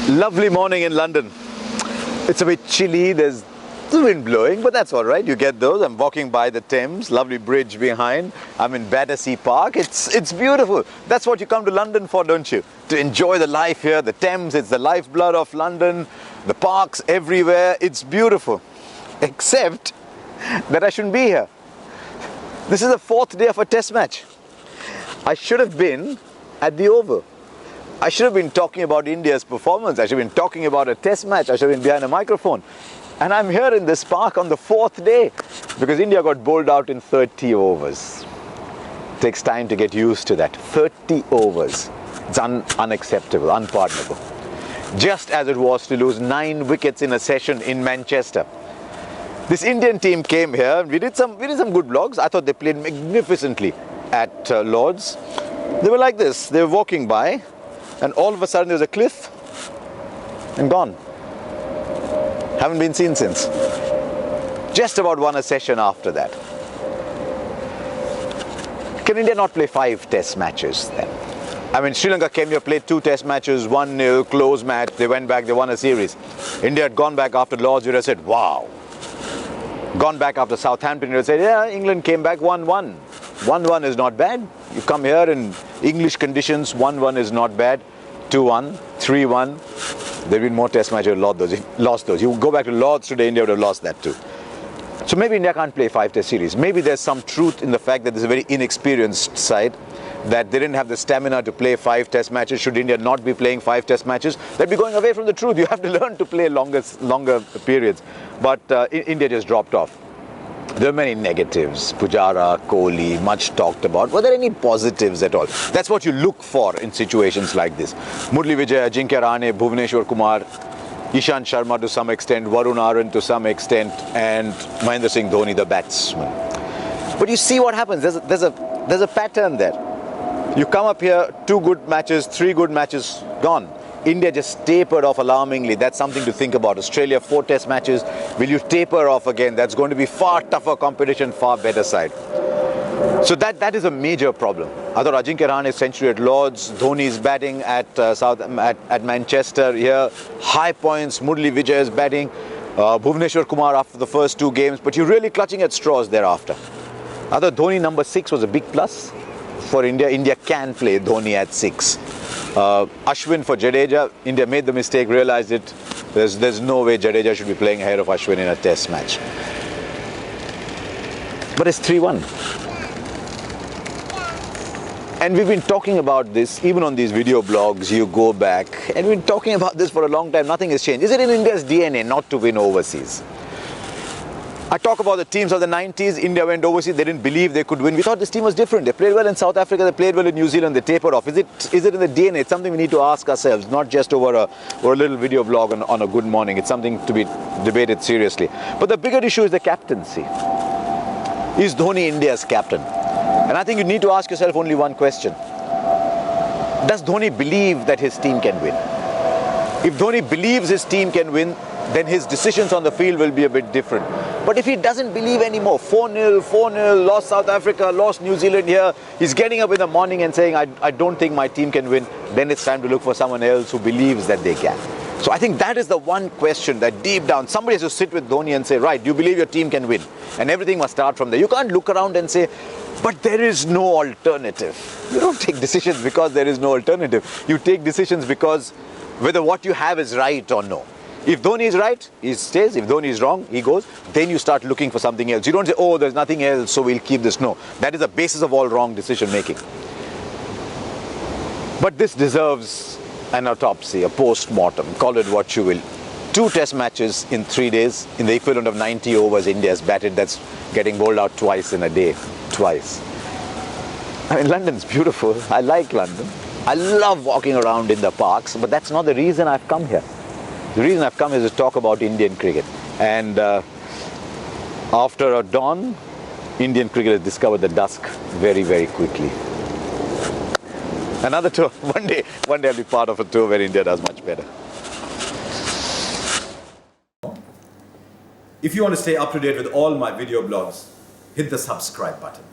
Lovely morning in London. It's a bit chilly, there's the wind blowing, but that's all right, you get those. I'm walking by the Thames, lovely bridge behind. I'm in Battersea Park. It's beautiful. That's what you come to London for, don't you? To enjoy the life here. The Thames, it's the lifeblood of London. The parks everywhere, it's beautiful. Except that I shouldn't be here. This is the fourth day of a test match. I should have been at the Oval. I should have been talking about India's performance. I should have been talking about a test match. I should have been behind a microphone. And I'm here in this park on the fourth day because India got bowled out in 30 overs. It takes time to get used to that. 30 overs. It's unacceptable, unpardonable. Just as it was to lose 9 wickets in a session in Manchester. This Indian team came here. We did some good vlogs. I thought they played magnificently at Lord's. They were like this. They were walking by. And all of a sudden there was a cliff and gone. Haven't been seen since. Just about won a session after that. Can India not play 5 test matches then? I mean, Sri Lanka came here, played 2 test matches, 1-0, close match. They went back, they won a series. India had gone back after Lord's, you would have said, wow. Gone back after Southampton, you would have said, yeah, England came back 1-1. 1-1 is not bad. You come here in English conditions, 1-1 is not bad. 2-1, 3-1. There have been more test matches, lost those. You go back to Lord's today, India would have lost that too. So maybe India can't play 5 test series. Maybe there's some truth in the fact that there's a very inexperienced side, that they didn't have the stamina to play 5 test matches. Should India not be playing 5 test matches, they'd be going away from the truth. You have to learn to play longer periods. But India just dropped off. There are many negatives. Pujara, Kohli, much talked about. Were there any positives at all? That's what you look for in situations like this. Murli Vijay, Ajinkya Rahane, Bhuvneshwar Kumar, Ishant Sharma to some extent, Varun Aaron to some extent, and Mahendra Singh Dhoni, the batsman. But you see what happens. There's a pattern there. You come up here, 2 good matches, 3 good matches, gone. India just tapered off alarmingly. That's something to think about. Australia, 4 test matches. Will you taper off again? That's going to be far tougher competition, far better side. So that is a major problem. I thought Ajinkya Rahane's century at Lord's, Dhoni's batting at Manchester here, high points, Murli Vijay's batting, Bhuvneshwar Kumar after the first 2 games, but you're really clutching at straws thereafter. I thought Dhoni number 6 was a big plus for India. India can play Dhoni at 6. Ashwin for Jadeja, India made the mistake, realized it. There's no way Jadeja should be playing ahead of Ashwin in a test match. But it's 3-1. And we've been talking about this, even on these video blogs, you go back, and we've been talking about this for a long time, nothing has changed. Is it in India's DNA not to win overseas? I talk about the teams of the 90s, India went overseas, they didn't believe they could win. We thought this team was different. They played well in South Africa, they played well in New Zealand, they tapered off. Is it in the DNA? It's something we need to ask ourselves, not just over a little video vlog on a good morning. It's something to be debated seriously. But the bigger issue is the captaincy. Is Dhoni India's captain? And I think you need to ask yourself only one question. Does Dhoni believe that his team can win? If Dhoni believes his team can win, then his decisions on the field will be a bit different. But if he doesn't believe anymore, 4-0, lost South Africa, lost New Zealand here, he's getting up in the morning and saying, I don't think my team can win, then it's time to look for someone else who believes that they can. So I think that is the one question that deep down, somebody has to sit with Dhoni and say, right, do you believe your team can win? And everything must start from there. You can't look around and say, but there is no alternative. You don't take decisions because there is no alternative. You take decisions because whether what you have is right or no. If Dhoni is right, he stays. If Dhoni is wrong, he goes. Then you start looking for something else. You don't say, oh, there's nothing else, so we'll keep this. No, that is the basis of all wrong decision making. But this deserves an autopsy, a post-mortem. Call it what you will. 2 test matches in 3 days, in the equivalent of 90 overs India has batted. That's getting bowled out twice in a day. Twice. I mean, London's beautiful. I like London. I love walking around in the parks, but that's not the reason I've come here. The reason I've come is to talk about Indian cricket. And after a dawn, Indian cricket has discovered the dusk very, very quickly. Another tour. One day I'll be part of a tour where India does much better. If you want to stay up to date with all my video blogs, hit the subscribe button.